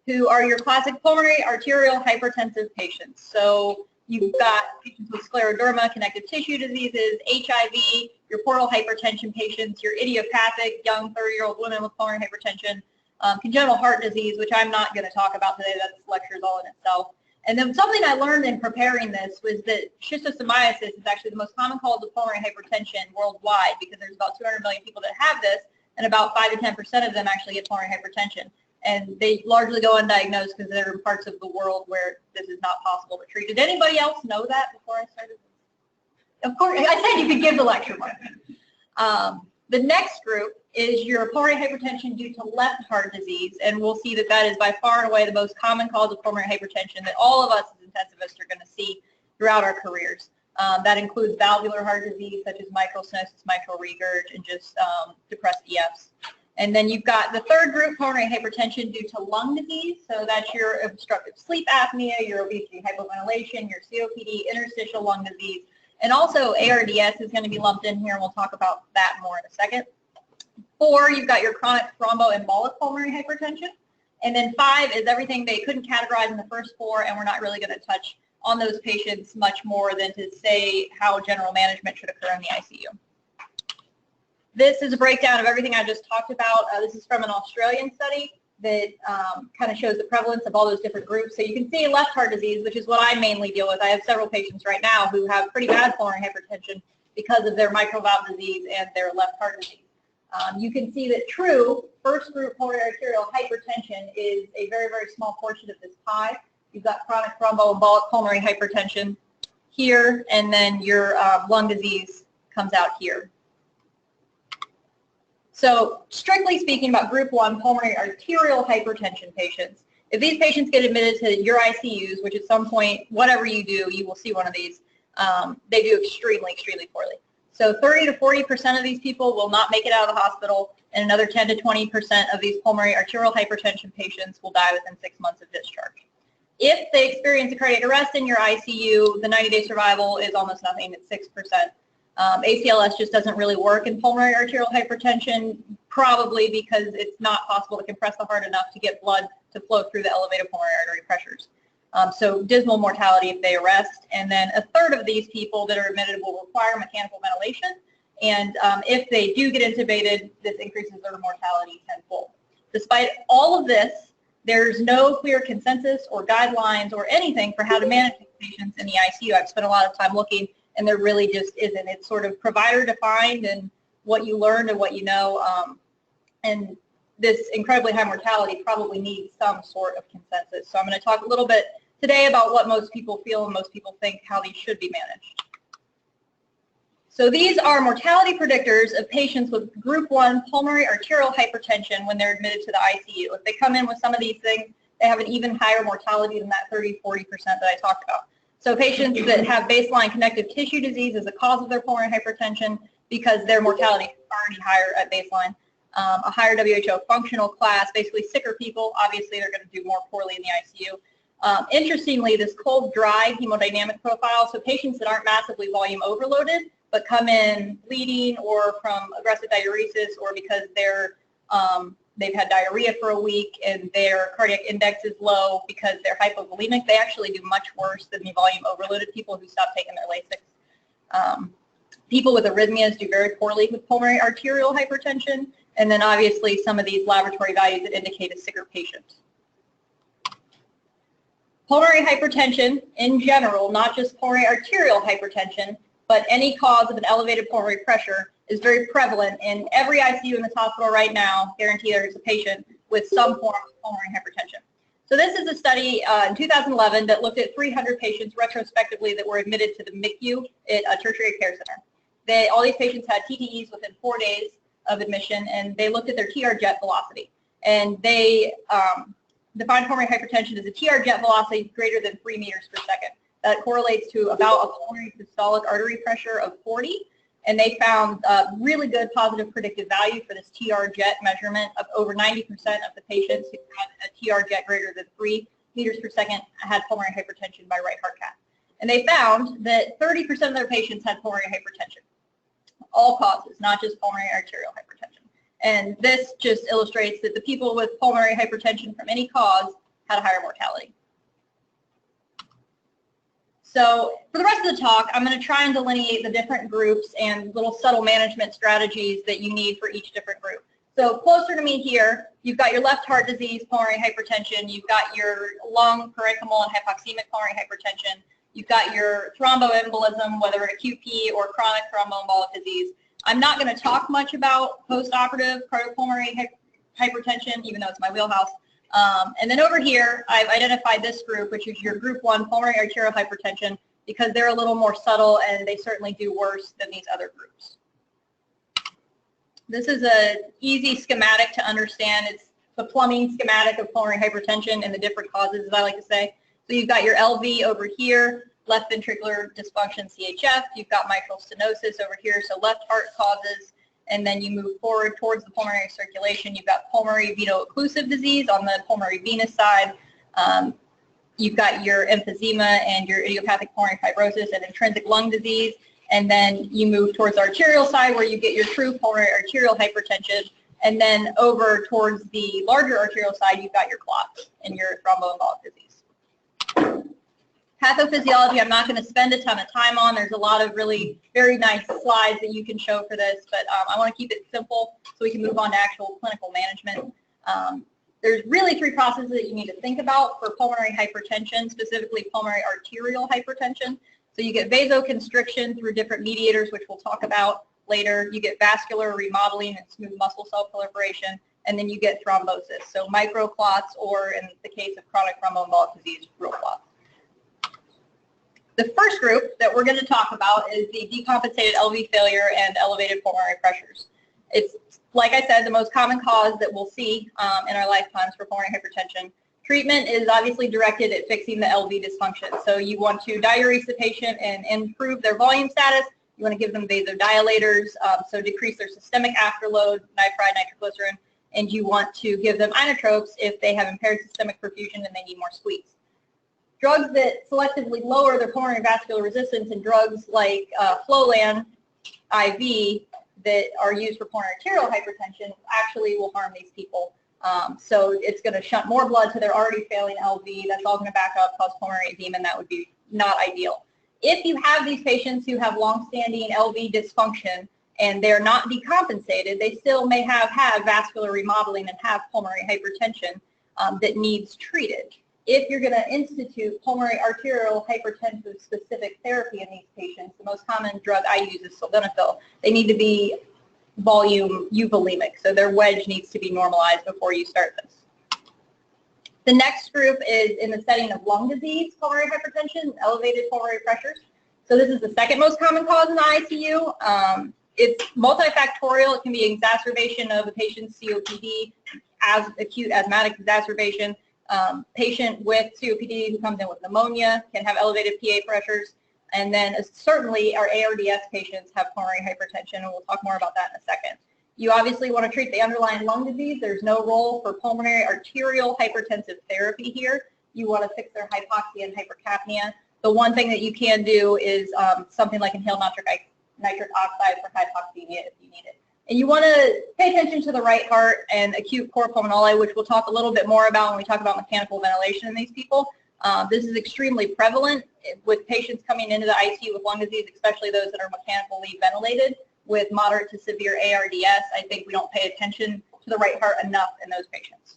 who are your classic pulmonary arterial hypertensive patients. So you've got patients with scleroderma, connective tissue diseases, HIV, your portal hypertension patients, your idiopathic young 30-year-old women with pulmonary hypertension, congenital heart disease, which I'm not going to talk about today. That's lectures all in itself. And then something I learned in preparing this was that schistosomiasis is actually the most common cause of pulmonary hypertension worldwide, because there's about 200 million people that have this, and about 5 to 10% of them actually get pulmonary hypertension. And they largely go undiagnosed because they're in parts of the world where this is not possible to treat. Did anybody else know that before I started? Of course, I said you could give the lecture one. The next group is your pulmonary hypertension due to left heart disease, and we'll see that that is by far and away the most common cause of pulmonary hypertension that all of us as intensivists are going to see throughout our careers. That includes valvular heart disease such as mitral stenosis, mitral regurg, and just depressed EFs. And then you've got the third group, pulmonary hypertension due to lung disease. So that's your obstructive sleep apnea, your obesity, hypoventilation, your COPD, interstitial lung disease. And also ARDS is going to be lumped in here, and we'll talk about that more in a second. 4, you've got your chronic thromboembolic pulmonary hypertension. And then 5 is everything they couldn't categorize in the first 4, and we're not really going to touch on those patients much more than to say how general management should occur in the ICU. This is a breakdown of everything I just talked about. This is from an Australian study that kind of shows the prevalence of all those different groups. So you can see left heart disease, which is what I mainly deal with. I have several patients right now who have pretty bad pulmonary hypertension because of their mitral valve disease and their left heart disease. You can see that true first group pulmonary arterial hypertension is a very, very small portion of this pie. You've got chronic thromboembolic pulmonary hypertension here, and then your lung disease comes out here. So strictly speaking about group 1 pulmonary arterial hypertension patients, if these patients get admitted to your ICUs, which at some point, whatever you do, you will see one of these, they do extremely, extremely poorly. So 30 to 40% of these people will not make it out of the hospital, and another 10 to 20% of these pulmonary arterial hypertension patients will die within 6 months of discharge. If they experience a cardiac arrest in your ICU, the 90-day survival is almost nothing, it's 6%. ACLS just doesn't really work in pulmonary arterial hypertension, probably because it's not possible to compress the heart enough to get blood to flow through the elevated pulmonary artery pressures. So dismal mortality if they arrest, and then a third of these people that are admitted will require mechanical ventilation, and if they do get intubated, this increases their mortality tenfold. Despite all of this, there's no clear consensus or guidelines or anything for how to manage these patients in the ICU. I've spent a lot of time looking, and there really just isn't. It's sort of provider defined and what you learned and what you know, and this incredibly high mortality probably needs some sort of consensus. So I'm going to talk a little bit today about what most people feel and most people think how these should be managed. So these are mortality predictors of patients with group 1 pulmonary arterial hypertension when they're admitted to the ICU. If they come in with some of these things, they have an even higher mortality than that 30–40% that I talked about. So patients that have baseline connective tissue disease as a cause of their pulmonary hypertension, because their mortality is already higher at baseline. A higher WHO functional class, basically sicker people, obviously they're going to do more poorly in the ICU. Interestingly, this cold-dry hemodynamic profile, so patients that aren't massively volume overloaded, but come in bleeding or from aggressive diuresis or because they're they've had diarrhea for a week and their cardiac index is low because they're hypovolemic, they actually do much worse than the volume overloaded people who stop taking their Lasix. People with arrhythmias do very poorly with pulmonary arterial hypertension, and then obviously some of these laboratory values that indicate a sicker patient. Pulmonary hypertension in general, not just pulmonary arterial hypertension, but any cause of an elevated pulmonary pressure is very prevalent in every ICU in this hospital right now. Guarantee there's a patient with some form of pulmonary hypertension. So this is a study in 2011 that looked at 300 patients retrospectively that were admitted to the MICU at a tertiary care center. All these patients had TTEs within 4 days of admission, and they looked at their TR jet velocity. And they defined pulmonary hypertension as a TR jet velocity greater than 3 meters per second. That correlates to about a pulmonary systolic artery pressure of 40, and they found really good positive predictive value for this TR jet measurement of over 90% of the patients who had a TR jet greater than 3 meters per second had pulmonary hypertension by right heart cath. And they found that 30% of their patients had pulmonary hypertension, all causes, not just pulmonary arterial hypertension. And this just illustrates that the people with pulmonary hypertension from any cause had a higher mortality. So for the rest of the talk, I'm going to try and delineate the different groups and little subtle management strategies that you need for each different group. So closer to me here, you've got your left heart disease, pulmonary hypertension. You've got your lung, parenchymal, and hypoxemic pulmonary hypertension. You've got your thromboembolism, whether acute P or chronic thromboembolic disease. I'm not going to talk much about postoperative cardiopulmonary hypertension, even though it's my wheelhouse. And then over here, I've identified this group, which is your group 1 pulmonary arterial hypertension, because they're a little more subtle and they certainly do worse than these other groups. This is an easy schematic to understand. It's the plumbing schematic of pulmonary hypertension and the different causes, as I like to say. So you've got your LV over here, left ventricular dysfunction, CHF. You've got mitral stenosis over here, so left heart causes. And then you move forward towards the pulmonary circulation. You've got pulmonary veno-occlusive disease on the pulmonary venous side. You've got your emphysema and your idiopathic pulmonary fibrosis and intrinsic lung disease. And then you move towards the arterial side where you get your true pulmonary arterial hypertension. And then over towards the larger arterial side, you've got your clots and your thromboembolic disease. Pathophysiology, I'm not going to spend a ton of time on. There's a lot of really very nice slides that you can show for this, but I want to keep it simple so we can move on to actual clinical management. There's really 3 processes that you need to think about for pulmonary hypertension, specifically pulmonary arterial hypertension. So you get vasoconstriction through different mediators, which we'll talk about later. You get vascular remodeling and smooth muscle cell proliferation, and then you get thrombosis. So microclots, or in the case of chronic thromboembolic disease, real clots. The first group that we're going to talk about is the decompensated LV failure and elevated pulmonary pressures. It's, like I said, the most common cause that we'll see in our lifetimes for pulmonary hypertension. Treatment is obviously directed at fixing the LV dysfunction. So you want to diurese the patient and improve their volume status. You want to give them vasodilators, so decrease their systemic afterload, nitrite, nitroglycerin, and you want to give them inotropes if they have impaired systemic perfusion and they need more squeeze. Drugs that selectively lower their pulmonary vascular resistance and drugs like Flolan IV that are used for pulmonary arterial hypertension actually will harm these people. So it's going to shunt more blood to their already failing LV. That's all going to back up, cause pulmonary edema, and that would be not ideal. If you have these patients who have longstanding LV dysfunction and they're not decompensated, they still may have had vascular remodeling and have pulmonary hypertension that needs treated. If you're going to institute pulmonary arterial hypertensive specific therapy in these patients, the most common drug I use is sildenafil. They need to be volume euvolemic, so their wedge needs to be normalized before you start this. The next group is in the setting of lung disease, pulmonary hypertension, elevated pulmonary pressures. So this is the second most common cause in the ICU. It's multifactorial. It can be exacerbation of a patient's COPD, as acute asthmatic exacerbation. Patient with COPD who comes in with pneumonia can have elevated PA pressures. And then certainly our ARDS patients have pulmonary hypertension, and we'll talk more about that in a second. You obviously want to treat the underlying lung disease. There's no role for pulmonary arterial hypertensive therapy here. You want to fix their hypoxia and hypercapnia. The one thing that you can do is something like inhaled nitric oxide for hypoxemia if you need it. And you want to pay attention to the right heart and acute cor pulmonale, which we'll talk a little bit more about when we talk about mechanical ventilation in these people. This is extremely prevalent with patients coming into the ICU with lung disease, especially those that are mechanically ventilated with moderate to severe ARDS. I think we don't pay attention to the right heart enough in those patients.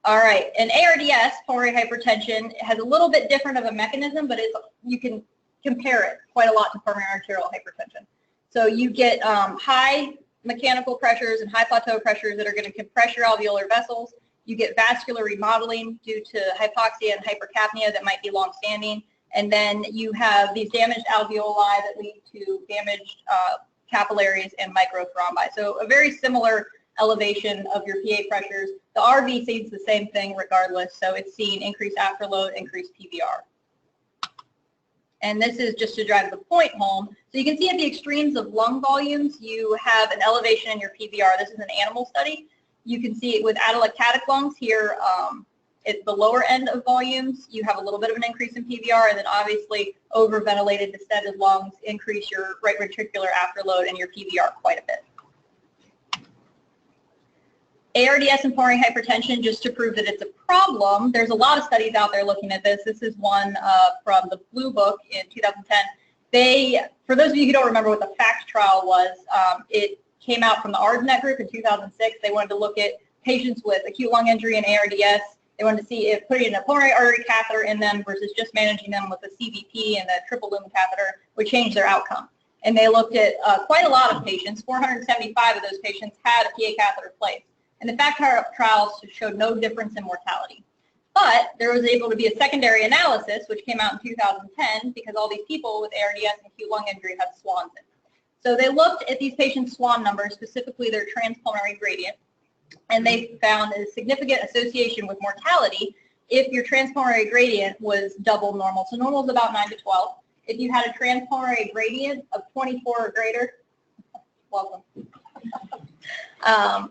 All right, and ARDS, pulmonary hypertension, has a little bit different of a mechanism, but you can compare it quite a lot to pulmonary arterial hypertension. So you get high mechanical pressures and high plateau pressures that are going to compress your alveolar vessels. You get vascular remodeling due to hypoxia and hypercapnia that might be long-standing. And then you have these damaged alveoli that lead to damaged capillaries and microthrombi. So a very similar elevation of your PA pressures. The RV sees the same thing regardless. So it's seeing increased afterload, increased PVR. And this is just to drive the point home. So you can see at the extremes of lung volumes, you have an elevation in your PVR. This is an animal study. You can see it with atelectatic lungs here. At the lower end of volumes, you have a little bit of an increase in PVR, and then obviously over-ventilated distended lungs increase your right ventricular afterload and your PVR quite a bit. ARDS and pulmonary hypertension, just to prove that it's a problem, there's a lot of studies out there looking at this. This is one from the Blue Book in 2010. For those of you who don't remember what the FACT trial was, it came out from the ARDSNet group in 2006. They wanted to look at patients with acute lung injury and ARDS. They wanted to see if putting a pulmonary artery catheter in them versus just managing them with a CVP and a triple lumen catheter would change their outcome. And they looked at quite a lot of patients. 475 of those patients had a PA catheter placed. And the FACT trials showed no difference in mortality. But there was able to be a secondary analysis, which came out in 2010, because all these people with ARDS and acute lung injury had swans in. So they looked at these patients' swan numbers, specifically their transpulmonary gradient, and they found a significant association with mortality if your transpulmonary gradient was double normal. So normal is about 9 to 12. If you had a transpulmonary gradient of 24 or greater, welcome,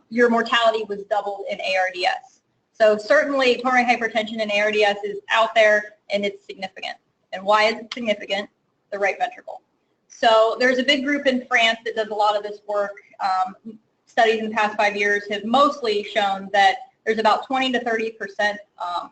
your mortality was doubled in ARDS. So certainly pulmonary hypertension and ARDS is out there, and it's significant. And why is it significant? The right ventricle. So there's a big group in France that does a lot of this work. Studies in the past 5 years have mostly shown that there's about 20 to 30%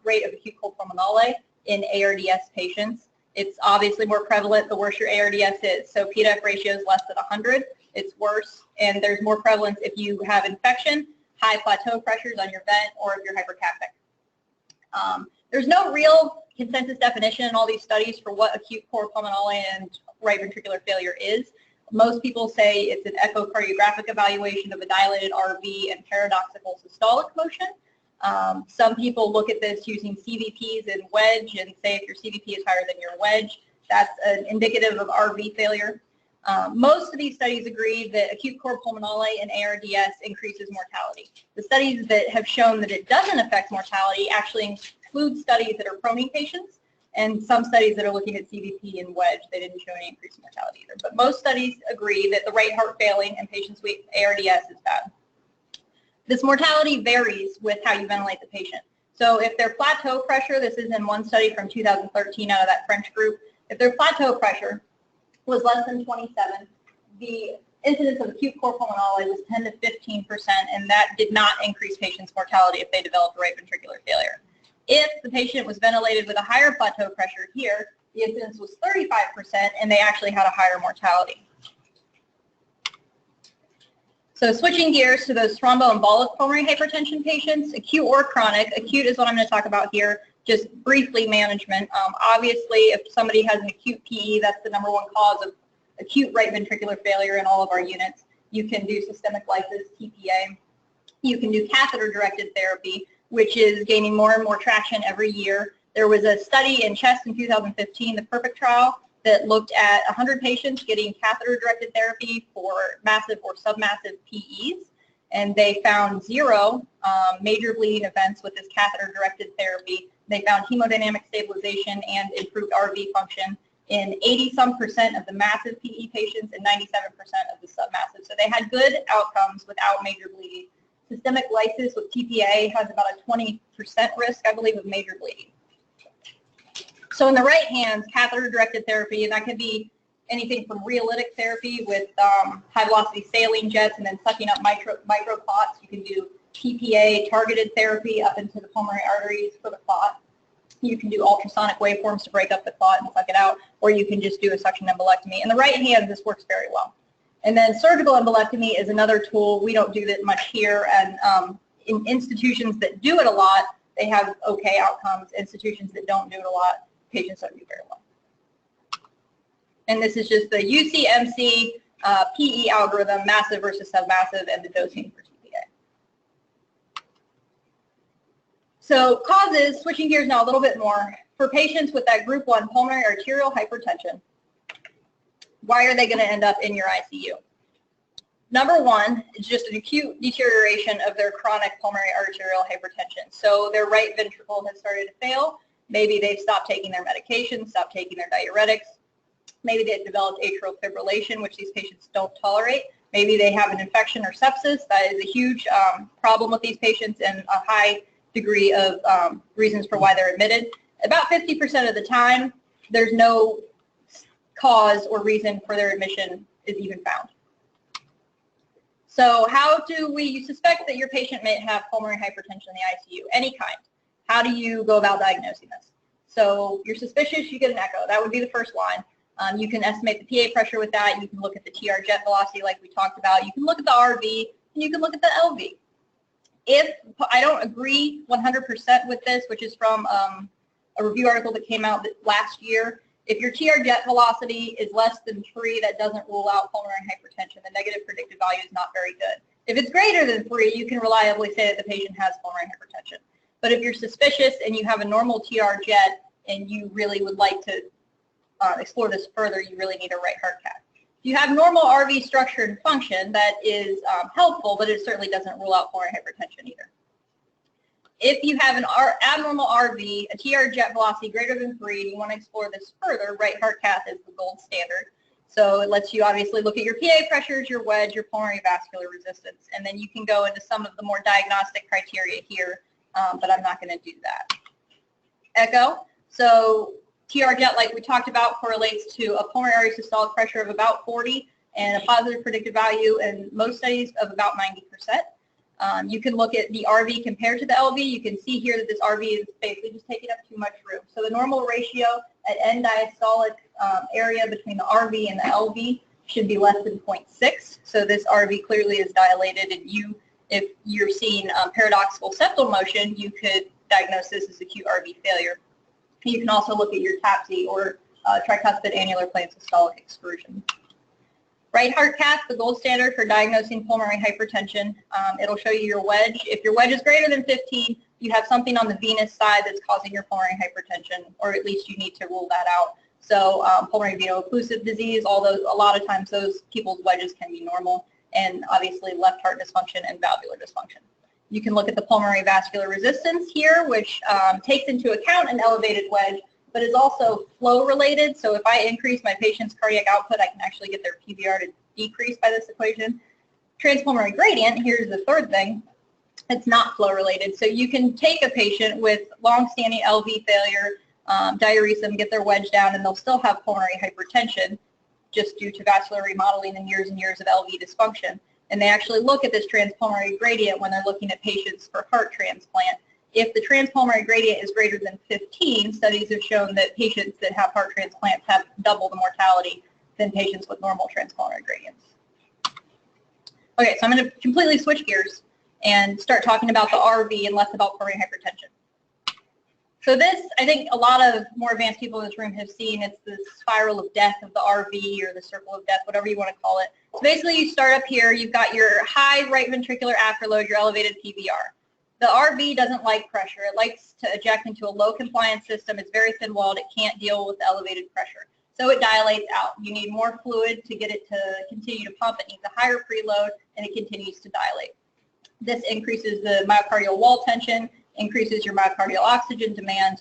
rate of acute cold pulmonale in ARDS patients. It's obviously more prevalent the worse your ARDS is. So P-to-F ratio is less than 100. It's worse, and there's more prevalence if you have infection, high plateau pressures on your vent, or if you're hypercapnic. There's no real consensus definition in all these studies for what acute core pulmonale and right ventricular failure is. Most people say it's an echocardiographic evaluation of a dilated RV and paradoxical systolic motion. Some people look at this using CVPs and wedge and say if your CVP is higher than your wedge, that's an indicative of RV failure. Most of these studies agree that acute core pulmonale and ARDS increases mortality. The studies that have shown that it doesn't affect mortality actually include studies that are proning patients and some studies that are looking at CVP and wedge. They didn't show any increase in mortality either. But most studies agree that the right heart failing in patients with ARDS is bad. This mortality varies with how you ventilate the patient. So if their plateau pressure, this is in one study from 2013 out of that French group, if their plateau pressure was less than 27, the incidence of acute core pulmonale was 10 to 15%, and that did not increase patients' mortality if they developed right ventricular failure. If the patient was ventilated with a higher plateau pressure here, the incidence was 35%, and they actually had a higher mortality. So switching gears to those thromboembolic pulmonary hypertension patients, acute or chronic. Acute is what I'm going to talk about here, just briefly management. Obviously, if somebody has an acute PE, that's the #1 cause of acute right ventricular failure in all of our units. You can do systemic lysis, TPA. You can do catheter-directed therapy, which is gaining more and more traction every year. There was a study in chest in 2015, the PERFECT trial, that looked at 100 patients getting catheter-directed therapy for massive or submassive PEs, and they found 0 major bleeding events with this catheter-directed therapy. They found hemodynamic stabilization and improved RV function in 80-some% of the massive PE patients and 97% of the submassive. So they had good outcomes without major bleeding. Systemic lysis with TPA has about a 20% risk, I believe, of major bleeding. So in the right hands, catheter-directed therapy, and that can be anything from rheolytic therapy with high-velocity saline jets and then sucking up microclots. You can do TPA targeted therapy up into the pulmonary arteries for the clot. You can do ultrasonic waveforms to break up the clot and suck it out, or you can just do a suction embolectomy. In the right hand, this works very well. And then surgical embolectomy is another tool. We don't do that much here, and in institutions that do it a lot, they have okay outcomes. Institutions that don't do it a lot, patients don't do very well. And this is just the UCMC PE algorithm, massive versus submassive, and the dosing for TPA. So causes, switching gears now a little bit more, for patients with that group 1 pulmonary arterial hypertension, why are they going to end up in your ICU? #1 is just an acute deterioration of their chronic pulmonary arterial hypertension. So their right ventricle has started to fail. Maybe they've stopped taking their medications, stopped taking their diuretics. Maybe they've developed atrial fibrillation, which these patients don't tolerate. Maybe they have an infection or sepsis. That is a huge problem with these patients and a high degree of reasons for why they're admitted. About 50% of the time, there's no cause or reason for their admission is even found. So how do we suspect that your patient may have pulmonary hypertension in the ICU? Any kind. How do you go about diagnosing this? So you're suspicious, you get an echo. That would be the first line. You can estimate the PA pressure with that. You can look at the TR jet velocity like we talked about. You can look at the RV, and you can look at the LV. If I don't agree 100% with this, which is from a review article that came out last year, if your TR jet velocity is less than 3, that doesn't rule out pulmonary hypertension. The negative predictive value is not very good. If it's greater than 3, you can reliably say that the patient has pulmonary hypertension. But if you're suspicious and you have a normal TR jet and you really would like to explore this further, you really need a right heart cath. If you have normal RV structure and function, that is helpful, but it certainly doesn't rule out pulmonary hypertension either. If you have an abnormal RV, a TR jet velocity greater than 3, and you want to explore this further, right heart cath is the gold standard. So it lets you obviously look at your PA pressures, your wedge, your pulmonary vascular resistance, and then you can go into some of the more diagnostic criteria here, but I'm not going to do that. Echo. So TR jet, like we talked about, correlates to a pulmonary systolic pressure of about 40 and a positive predictive value in most studies of about 90%. You can look at the RV compared to the LV. You can see here that this RV is basically just taking up too much room. So the normal ratio at end diastolic area between the RV and the LV should be less than 0.6. So this RV clearly is dilated, and if you're seeing paradoxical septal motion, you could diagnose this as acute RV failure. You can also look at your TAPSE or tricuspid annular plane systolic excursion. Right heart cath, the gold standard for diagnosing pulmonary hypertension. It'll show you your wedge. If your wedge is greater than 15, you have something on the venous side that's causing your pulmonary hypertension, or at least you need to rule that out. So pulmonary veno-occlusive disease, although a lot of times those people's wedges can be normal, and obviously left heart dysfunction and valvular dysfunction. You can look at the pulmonary vascular resistance here, which takes into account an elevated wedge, but is also flow related. So if I increase my patient's cardiac output, I can actually get their PVR to decrease by this equation. Transpulmonary gradient, here's the third thing, it's not flow related. So you can take a patient with long-standing LV failure, diurese them, get their wedge down, and they'll still have pulmonary hypertension just due to vascular remodeling and years of LV dysfunction. And they actually look at this transpulmonary gradient when they're looking at patients for heart transplant. If the transpulmonary gradient is greater than 15, studies have shown that patients that have heart transplants have double the mortality than patients with normal transpulmonary gradients. Okay, so I'm going to completely switch gears and start talking about the RV and less about pulmonary hypertension. So this, I think a lot of more advanced people in this room have seen. It's the spiral of death of the RV, or the circle of death, whatever you want to call it. So basically you start up here, you've got your high right ventricular afterload, your elevated PVR. The RV doesn't like pressure. It likes to eject into a low compliance system. It's very thin-walled. It can't deal with the elevated pressure. So it dilates out. You need more fluid to get it to continue to pump. It needs a higher preload, and it continues to dilate. This increases the myocardial wall tension, increases your myocardial oxygen demand,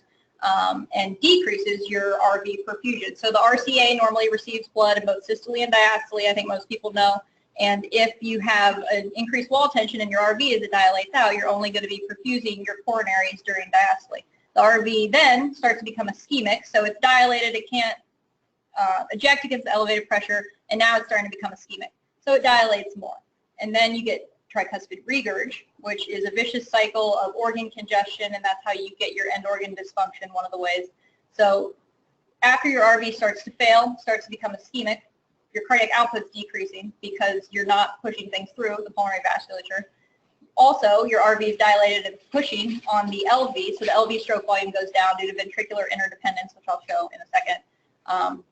and decreases your RV perfusion. So the RCA normally receives blood in both systole and diastole, I think most people know. And if you have an increased wall tension in your RV as it dilates out, you're only going to be perfusing your coronaries during diastole. The RV then starts to become ischemic, so it's dilated, it can't eject against the elevated pressure, and now it's starting to become ischemic. So it dilates more. And then you get tricuspid regurg, which is a vicious cycle of organ congestion, and that's how you get your end organ dysfunction, one of the ways. So after your RV starts to fail, starts to become ischemic, your cardiac output's decreasing because you're not pushing things through the pulmonary vasculature. Also, your RV is dilated and pushing on the LV, so the LV stroke volume goes down due to ventricular interdependence, which I'll show in a second.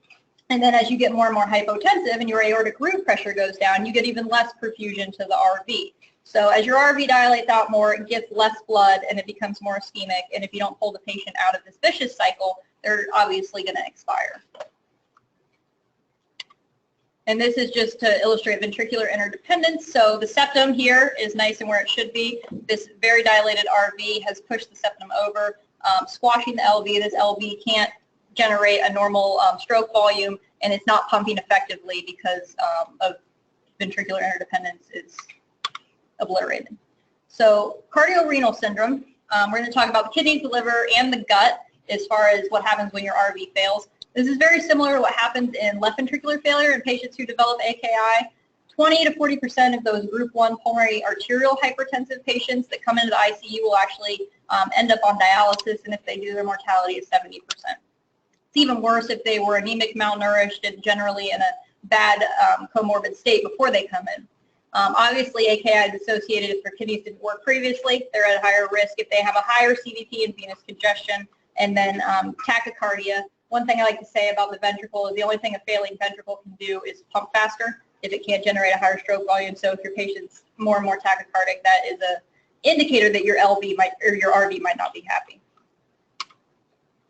And then as you get more and more hypotensive and your aortic root pressure goes down, you get even less perfusion to the RV. So as your RV dilates out more, it gets less blood and it becomes more ischemic. And if you don't pull the patient out of this vicious cycle, they're obviously going to expire. And this is just to illustrate ventricular interdependence. So the septum here is nice and where it should be. This very dilated RV has pushed the septum over, squashing the LV. This LV can't generate a normal stroke volume, and it's not pumping effectively because of ventricular interdependence is obliterated. So cardiorenal syndrome, we're going to talk about the kidneys, the liver, and the gut as far as what happens when your RV fails. This is very similar to what happens in left ventricular failure in patients who develop AKI. 20 to 40% of those group 1 pulmonary arterial hypertensive patients that come into the ICU will actually end up on dialysis, and if they do, their mortality is 70%. It's even worse if they were anemic, malnourished, and generally in a bad comorbid state before they come in. Obviously, AKI is associated if their kidneys didn't work previously. They're at a higher risk if they have a higher CVP and venous congestion, and then tachycardia. One thing I like to say about the ventricle is the only thing a failing ventricle can do is pump faster if it can't generate a higher stroke volume. So if your patient's more and more tachycardic, that is an indicator that your LV might, or your RV might not be happy.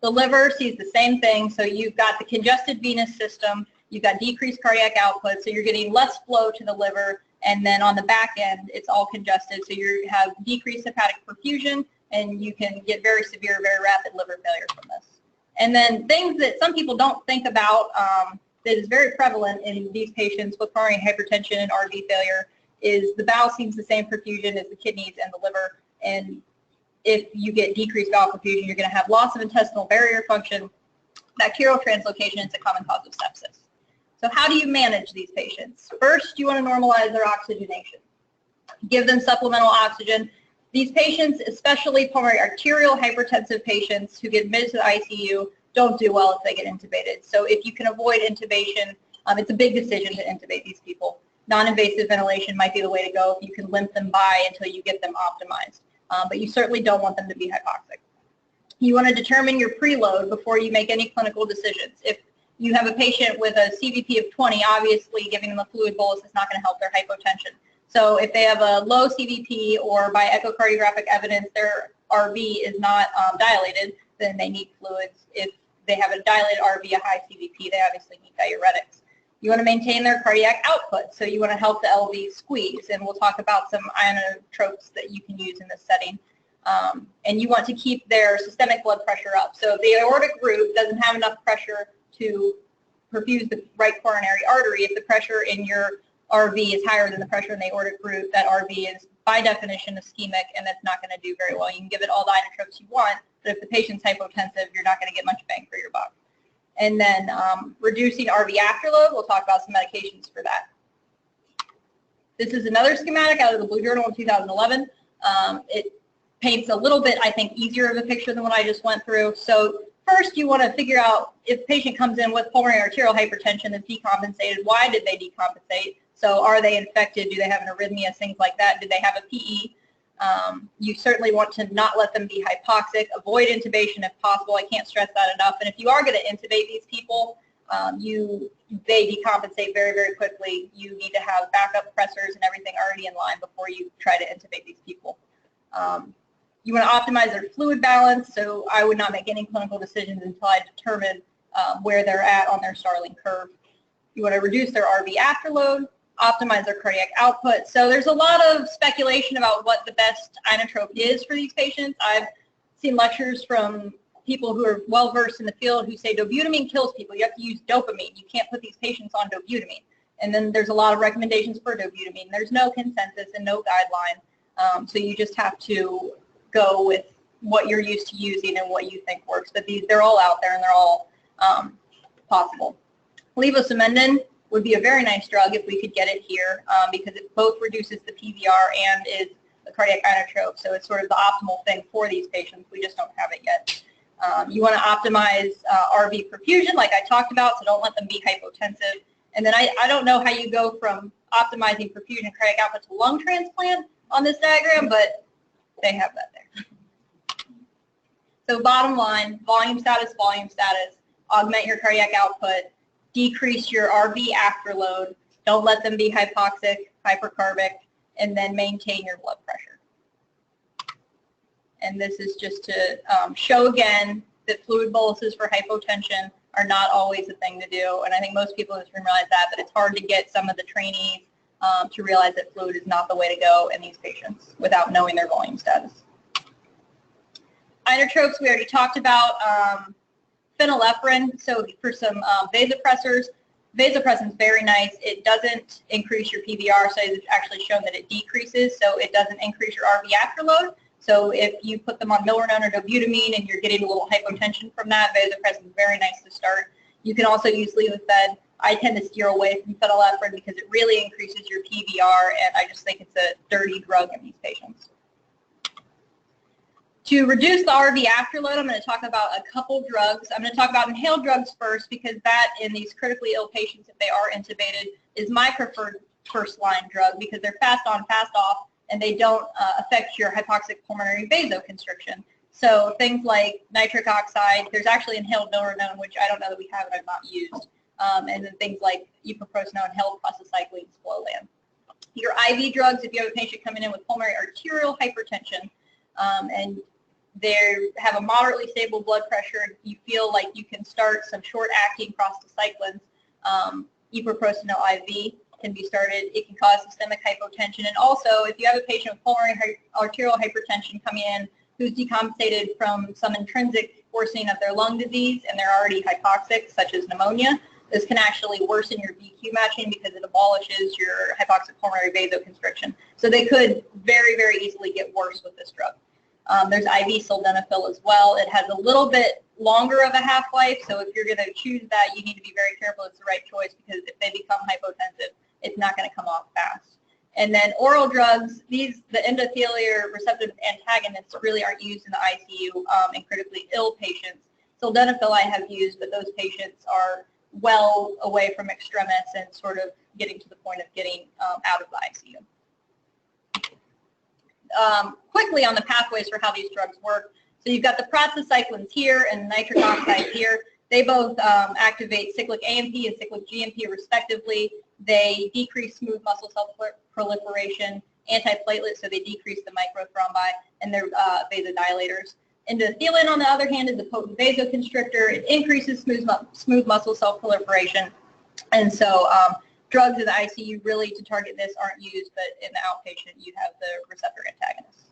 The liver sees the same thing. So you've got the congested venous system, you've got decreased cardiac output, so you're getting less flow to the liver, and then on the back end, it's all congested, so you have decreased hepatic perfusion, and you can get very severe, very rapid liver failure from this. And then things that some people don't think about that is very prevalent in these patients with pulmonary hypertension and RV failure is the bowel sees the same perfusion as the kidneys and the liver, and if you get decreased bowel perfusion, you're going to have loss of intestinal barrier function. Bacterial translocation is a common cause of sepsis. So how do you manage these patients? First, you want to normalize their oxygenation. Give them supplemental oxygen. These patients, especially pulmonary arterial hypertensive patients who get admitted to the ICU, don't do well if they get intubated. So if you can avoid intubation, it's a big decision to intubate these people. Non-invasive ventilation might be the way to go if you can limp them by until you get them optimized. But you certainly don't want them to be hypoxic. You want to determine your preload before you make any clinical decisions. If you have a patient with a CVP of 20, obviously giving them a fluid bolus is not going to help their hypotension. So if they have a low CVP or by echocardiographic evidence their RV is not dilated, then they need fluids. If they have a dilated RV, a high CVP, they obviously need diuretics. You want to maintain their cardiac output, so you want to help the LV squeeze, and we'll talk about some inotropes that you can use in this setting. And you want to keep their systemic blood pressure up. So if the aortic root doesn't have enough pressure to perfuse the right coronary artery, if the pressure in your RV is higher than the pressure in the aortic root, that RV is by definition ischemic, and that's not going to do very well. You can give it all the inotropes you want, but if the patient's hypotensive, you're not going to get much bang for your buck. And then reducing RV afterload, we'll talk about some medications for that. This is another schematic out of the Blue Journal in 2011. It paints a little bit, I think, easier of a picture than what I just went through. So first, you want to figure out if the patient comes in with pulmonary arterial hypertension that's decompensated, why did they decompensate? So are they infected? Do they have an arrhythmia? Things like that. Did they have a PE? You certainly want to not let them be hypoxic. Avoid intubation if possible. I can't stress that enough. And if you are going to intubate these people, they decompensate very, very quickly. You need to have backup pressors and everything already in line before you try to intubate these people. You want to optimize their fluid balance, so I would not make any clinical decisions until I determine where they're at on their Starling curve. You want to reduce their RV afterload, optimize their cardiac output. So there's a lot of speculation about what the best inotrope is for these patients. I've seen lectures from people who are well-versed in the field who say dobutamine kills people. You have to use dopamine. You can't put these patients on dobutamine. And then there's a lot of recommendations for dobutamine. There's no consensus and no guideline. So you just have to go with what you're used to using and what you think works. But they're all out there and they're all possible. Levosimendan would be a very nice drug if we could get it here because it both reduces the PVR and is a cardiac inotrope. So it's sort of the optimal thing for these patients. We just don't have it yet. You want to optimize RV perfusion like I talked about, so don't let them be hypotensive. And then I don't know how you go from optimizing perfusion and cardiac output to lung transplant on this diagram, but they have that there. So bottom line, volume status, augment your cardiac output, decrease your RV afterload, don't let them be hypoxic, hypercarbic, and then maintain your blood pressure. And this is just to show again that fluid boluses for hypotension are not always a thing to do, and I think most people in this room realize that, but it's hard to get some of the trainees to realize that fluid is not the way to go in these patients without knowing their volume status. Inotropes we already talked about. Phenylephrine, so for some vasopressors. Vasopressin is very nice. It doesn't increase your PVR, so it's actually shown that it decreases, so it doesn't increase your RV afterload. So if you put them on milrinone or dobutamine and you're getting a little hypotension from that, vasopressin is very nice to start. You can also use Levophed. I tend to steer away from phenylephrine because it really increases your PVR, and I just think it's a dirty drug in these patients. To reduce the RV afterload, I'm going to talk about a couple drugs. I'm going to talk about inhaled drugs first because that, in these critically ill patients, if they are intubated, is my preferred first-line drug because they're fast on, fast off, and they don't affect your hypoxic pulmonary vasoconstriction. So things like nitric oxide, there's actually inhaled milrinone, which I don't know that we have and I've not used, and then things like ibuprofen, inhaled prostacyclines, Flolan. Your IV drugs, if you have a patient coming in with pulmonary arterial hypertension, and they have a moderately stable blood pressure, and you feel like you can start some short-acting prostacyclins, ibuprofen IV can be started. It can cause systemic hypotension. And also, if you have a patient with pulmonary arterial hypertension coming in who's decompensated from some intrinsic worsening of their lung disease and they're already hypoxic, such as pneumonia, this can actually worsen your VQ matching because it abolishes your hypoxic pulmonary vasoconstriction. So they could very, very easily get worse with this drug. There's IV sildenafil as well. It has a little bit longer of a half-life, so if you're going to choose that, you need to be very careful it's the right choice because if they become hypotensive, it's not going to come off fast. And then oral drugs, the endothelial receptive antagonists really aren't used in the ICU in critically ill patients. Sildenafil I have used, but those patients are well away from extremis and sort of getting to the point of getting out of the ICU. Quickly on the pathways for how these drugs work. So you've got the prostacyclins here and nitric oxide here. They both activate cyclic AMP and cyclic GMP respectively. They decrease smooth muscle cell proliferation, antiplatelet, so they decrease the microthrombi, and they're vasodilators. Endothelin, on the other hand, is a potent vasoconstrictor. It increases smooth muscle cell proliferation. And so drugs in the ICU really to target this aren't used, but in the outpatient you have the receptor antagonists.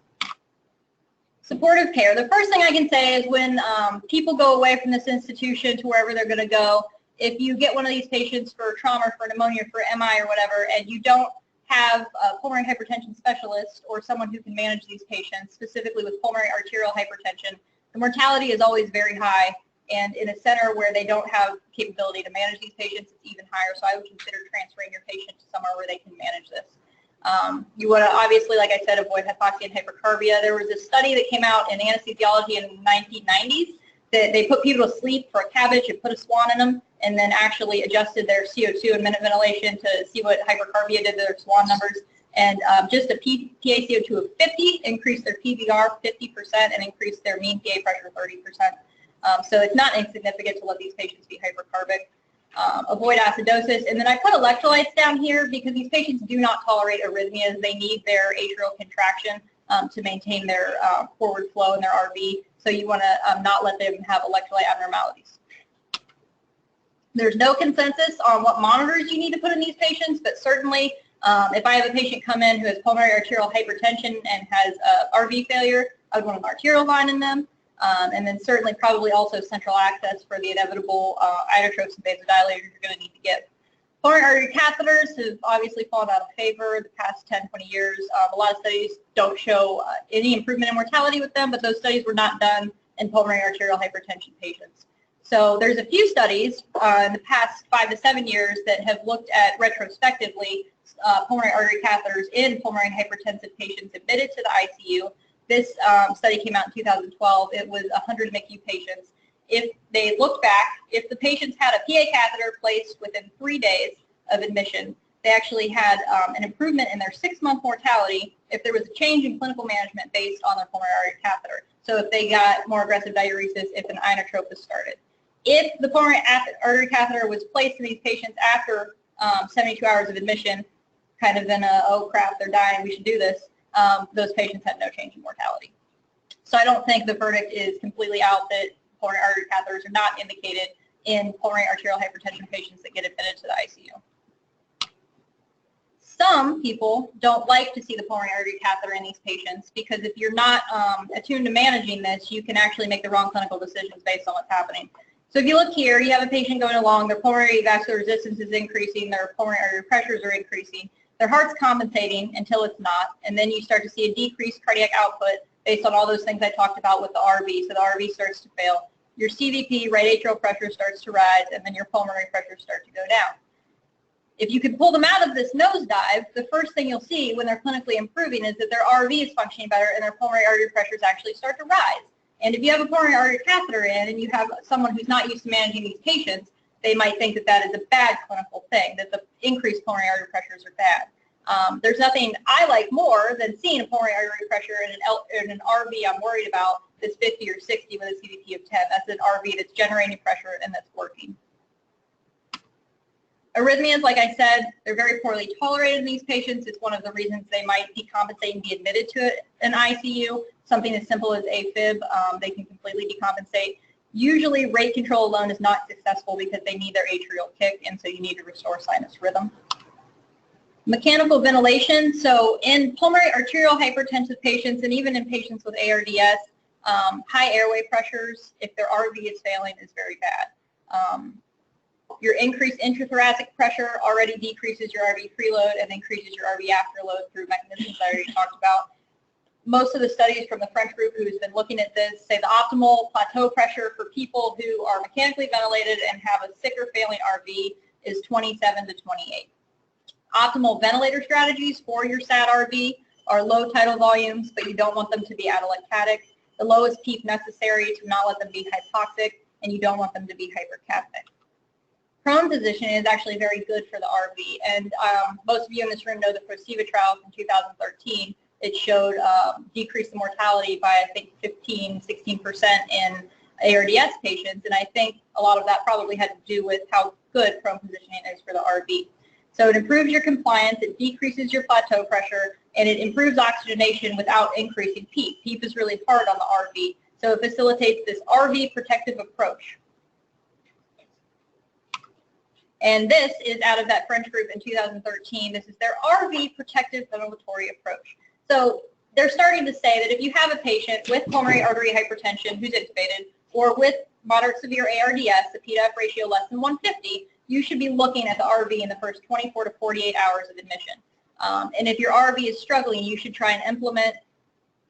Supportive care. The first thing I can say is when people go away from this institution to wherever they're going to go, if you get one of these patients for trauma, for pneumonia, for MI or whatever, and you don't have a pulmonary hypertension specialist or someone who can manage these patients, specifically with pulmonary arterial hypertension, the mortality is always very high. And in a center where they don't have capability to manage these patients, it's even higher. So I would consider transferring your patient to somewhere where they can manage this. You want to obviously, like I said, avoid hypoxia and hypercarbia. There was a study that came out in anesthesiology in the 1990s that they put people to sleep for a cabbage and put a swan in them and then actually adjusted their CO2 and minute ventilation to see what hypercarbia did to their swan numbers. And just a PaCO2 of 50 increased their PVR 50% and increased their mean PA pressure 30%. So it's not insignificant to let these patients be hypercarbic. Avoid acidosis. And then I put electrolytes down here because these patients do not tolerate arrhythmias. They need their atrial contraction to maintain their forward flow in their RV. So you want to not let them have electrolyte abnormalities. There's no consensus on what monitors you need to put in these patients, but certainly if I have a patient come in who has pulmonary arterial hypertension and has RV failure, I would want an arterial line in them. And then certainly probably also central access for the inevitable inotropes and vasodilators you're going to need to get. Pulmonary artery catheters have obviously fallen out of favor the past 10, 20 years. A lot of studies don't show any improvement in mortality with them, but those studies were not done in pulmonary arterial hypertension patients. So there's a few studies in the past 5 to 7 years that have looked at retrospectively pulmonary artery catheters in pulmonary hypertensive patients admitted to the ICU. This study came out in 2012. It was 100 MICU patients. If they looked back, if the patients had a PA catheter placed within 3 days of admission, they actually had an improvement in their 6-month mortality if there was a change in clinical management based on their pulmonary artery catheter. So if they got more aggressive diuresis, if an inotrope was started. If the pulmonary artery catheter was placed in these patients after 72 hours of admission, kind of in a, oh crap, they're dying, we should do this, those patients had no change in mortality. So I don't think the verdict is completely out that pulmonary artery catheters are not indicated in pulmonary arterial hypertension patients that get admitted to the ICU. Some people don't like to see the pulmonary artery catheter in these patients because if you're not attuned to managing this, you can actually make the wrong clinical decisions based on what's happening. So if you look here, you have a patient going along, their pulmonary vascular resistance is increasing, their pulmonary artery pressures are increasing, their heart's compensating until it's not, and then you start to see a decreased cardiac output based on all those things I talked about with the RV, so the RV starts to fail. your CVP, right atrial pressure, starts to rise, and then your pulmonary pressure starts to go down. If you can pull them out of this nosedive, the first thing you'll see when they're clinically improving is that their RV is functioning better and their pulmonary artery pressures actually start to rise. And if you have a pulmonary artery catheter in and you have someone who's not used to managing these patients, they might think that that is a bad clinical thing, that the increased pulmonary artery pressures are bad. There's nothing I like more than seeing a pulmonary artery pressure in an RV I'm worried about that's 50 or 60 with a CVP of 10. That's an RV that's generating pressure and that's working. Arrhythmias, like I said, they're very poorly tolerated in these patients. It's one of the reasons they might decompensate and be admitted to an ICU. Something as simple as AFib, they can completely decompensate. Usually rate control alone is not successful because they need their atrial kick, and so you need to restore sinus rhythm. Mechanical ventilation, so in pulmonary arterial hypertensive patients and even in patients with ARDS, high airway pressures, if their RV is failing, is very bad. Your increased intrathoracic pressure already decreases your RV preload and increases your RV afterload through mechanisms I already talked about. Most of the studies from the French group who's been looking at this say the optimal plateau pressure for people who are mechanically ventilated and have a sick or failing RV is 27 to 28. Optimal ventilator strategies for your SAD RV are low tidal volumes, but you don't want them to be atelectatic. The lowest PEEP necessary to not let them be hypoxic, and you don't want them to be hypercapnic. Prone position is actually very good for the RV, and most of you in this room know the PROSEVA trial from 2013. It showed decreased the mortality by, I think, 15–16% in ARDS patients, and I think a lot of that probably had to do with how good prone positioning is for the RV. So it improves your compliance, it decreases your plateau pressure, and it improves oxygenation without increasing PEEP. PEEP is really hard on the RV, so it facilitates this RV protective approach. And this is out of that French group in 2013. This is their RV protective ventilatory approach. So they're starting to say that if you have a patient with pulmonary artery hypertension who's intubated or with moderate severe ARDS, the P-to-F ratio less than 150, you should be looking at the RV in the first 24 to 48 hours of admission. And if your RV is struggling, you should try and implement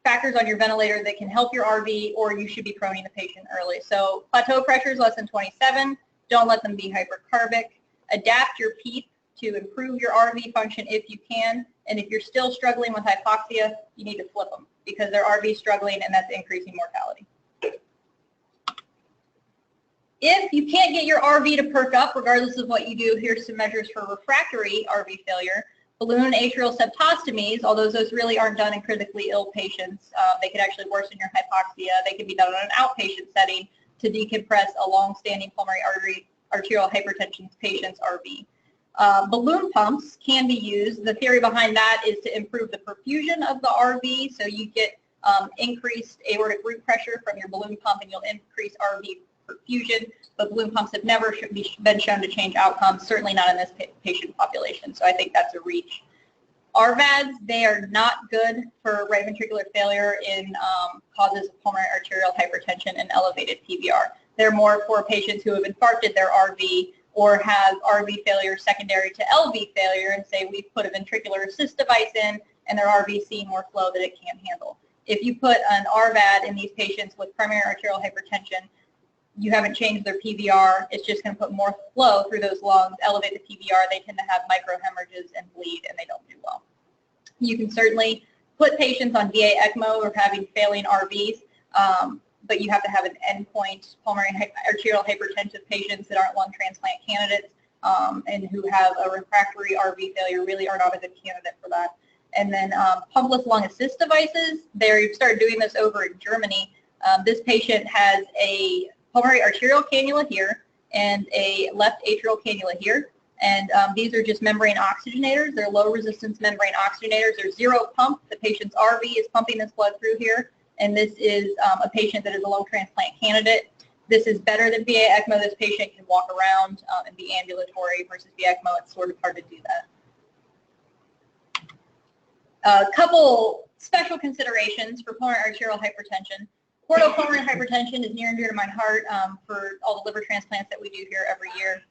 factors on your ventilator that can help your RV, or you should be proning the patient early. So plateau pressure is less than 27. Don't let them be hypercarbic. Adapt your PEEP to improve your RV function if you can. And if you're still struggling with hypoxia, you need to flip them because their RV is struggling and that's increasing mortality. If you can't get your RV to perk up, regardless of what you do, here's some measures for refractory RV failure. Balloon atrial septostomies, although those really aren't done in critically ill patients, they could actually worsen your hypoxia. They can be done on an outpatient setting to decompress a long-standing pulmonary arterial hypertension patient's RV. Balloon pumps can be used. The theory behind that is to improve the perfusion of the RV, so you get increased aortic root pressure from your balloon pump and you'll increase RV perfusion, but balloon pumps have never been shown to change outcomes, certainly not in this patient population, so I think that's a reach. RVADs, they are not good for right ventricular failure in causes of pulmonary arterial hypertension and elevated PVR. They're more for patients who have infarcted their RV or have RV failure secondary to LV failure and say we've put a ventricular assist device in and their RV is seeing more flow that it can't handle. If you put an RVAD in these patients with primary arterial hypertension, you haven't changed their PVR, it's just going to put more flow through those lungs, elevate the PVR, they tend to have microhemorrhages and bleed, and they don't do well. You can certainly put patients on VA ECMO or having failing RVs, but you have to have an endpoint. Pulmonary arterial hypertensive patients that aren't lung transplant candidates and who have a refractory RV failure really are not a good candidate for that. And then pumpless lung assist devices, they've started doing this over in Germany. This patient has a pulmonary arterial cannula here and a left atrial cannula here. And these are just membrane oxygenators. They're low resistance membrane oxygenators. They're zero pump. The patient's RV is pumping this blood through here. And this is a patient that is a lung transplant candidate. This is better than VA ECMO. This patient can walk around and be ambulatory versus VA ECMO. It's sort of hard to do that. A couple special considerations for pulmonary arterial hypertension. Portopulmonary hypertension is near and dear to my heart for all the liver transplants that we do here every year.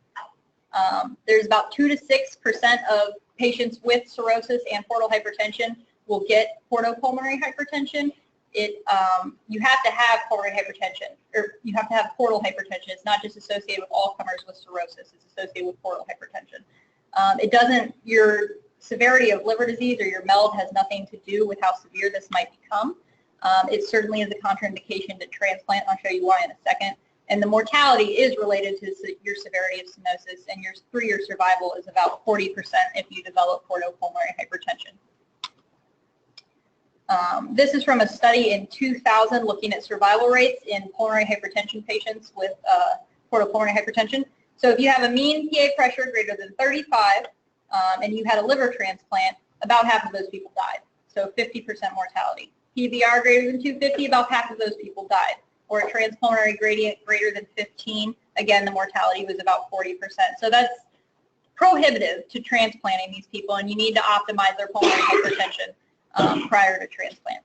There's about 2 to 6% of patients with cirrhosis and portal hypertension will get portopulmonary hypertension. you have to have pulmonary hypertension, or you have to have portal hypertension. It's not just associated with all comers with cirrhosis. It's associated with portal hypertension. Your severity of liver disease or your MELD has nothing to do with how severe this might become. It certainly is a contraindication to transplant. I'll show you why in a second. And the mortality is related to your severity of stenosis, and your 3-year survival is about 40% if you develop portal pulmonary hypertension. This is from a study in 2000 looking at survival rates in pulmonary hypertension patients with portal pulmonary hypertension. So if you have a mean PA pressure greater than 35 and you had a liver transplant, about half of those people died. So 50% mortality. PVR greater than 250, about half of those people died. Or a transpulmonary gradient greater than 15, again, the mortality was about 40%. So that's prohibitive to transplanting these people, and you need to optimize their pulmonary hypertension prior to transplant.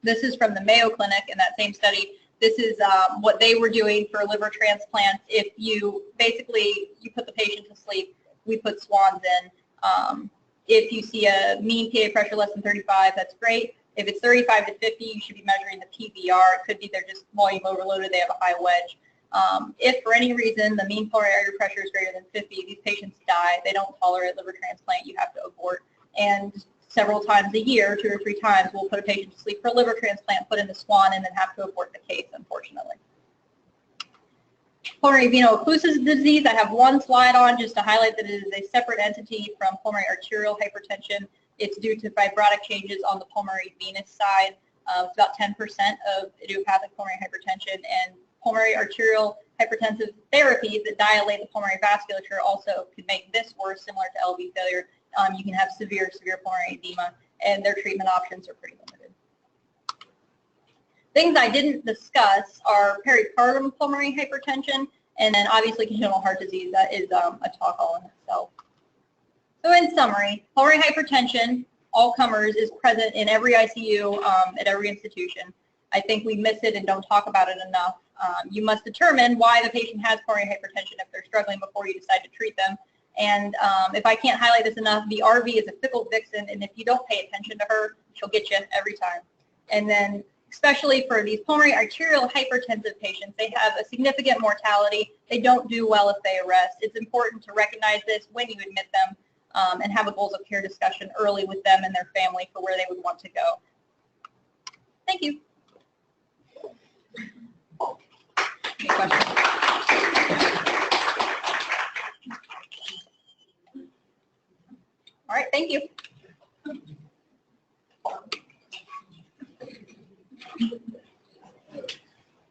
This is from the Mayo Clinic in that same study. This is what they were doing for liver transplants. If you put the patient to sleep, we put swans in. If you see a mean PA pressure less than 35, that's great. If it's 35 to 50, you should be measuring the PVR. It could be they're just volume overloaded, they have a high wedge. If for any reason the mean pulmonary artery pressure is greater than 50, these patients die. They don't tolerate liver transplant. You have to abort. And several times a year, 2 or 3 times, we'll put a patient to sleep for a liver transplant, put in the swan, and then have to abort the case, unfortunately. Pulmonary veno-occlusive disease, I have one slide on just to highlight that it is a separate entity from pulmonary arterial hypertension. It's due to fibrotic changes on the pulmonary venous side. It's about 10% of idiopathic pulmonary hypertension, and pulmonary arterial hypertensive therapies that dilate the pulmonary vasculature also could make this worse, similar to LV failure. You can have severe pulmonary edema, and their treatment options are pretty limited. Things I didn't discuss are pericardial pulmonary hypertension, and then obviously congenital heart disease. That is a talk all in itself. So in summary, pulmonary hypertension, all comers, is present in every ICU at every institution. I think we miss it and don't talk about it enough. You must determine why the patient has pulmonary hypertension if they're struggling before you decide to treat them. And if I can't highlight this enough, the RV is a fickle vixen, and if you don't pay attention to her, she'll get you every time. And then especially for these pulmonary arterial hypertensive patients, they have a significant mortality. They don't do well if they arrest. It's important to recognize this when you admit them and have a goals of care discussion early with them and their family for where they would want to go. Thank you. Any questions? All right, thank you.